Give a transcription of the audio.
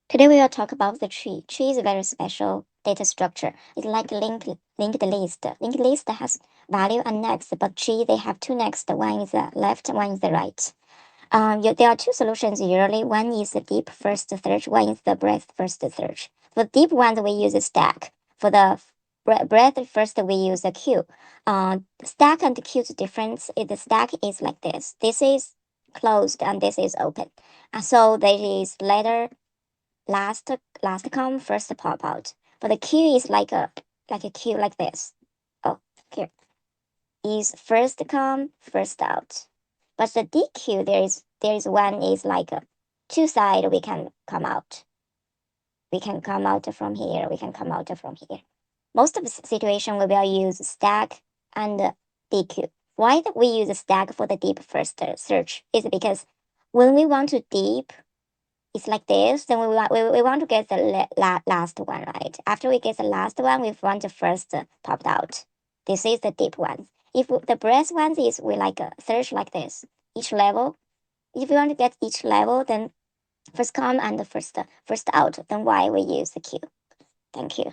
Today we will talk about the tree. Tree is a very special data structure. It's like linked list. Linked list has value and next, but tree they have two next. One is the left, one is the right. There are two solutions usually. One is the deep first search, one is the breadth first search. For deep ones, we use a stack. For the breadth first, we use a queue. Stack and queue's difference is the stack is like this. This is closed and this is open. So there is last come first pop out. But the queue is like a queue like this. Oh, here is first come first out. But the DQ there is one is like a two side we can come out. We can come out from here. We can come out from here. Most of the situation we will use stack and DQ. Why do we use stack for the deep first search is because when we want to deep it's like this, then we want to get the last one, right? After we get the last one, we want the first popped out. This is the deep one. If the breadth ones is we like search like this, each level. If you want to get each level, then first come and first out. Then why we use the queue? Thank you.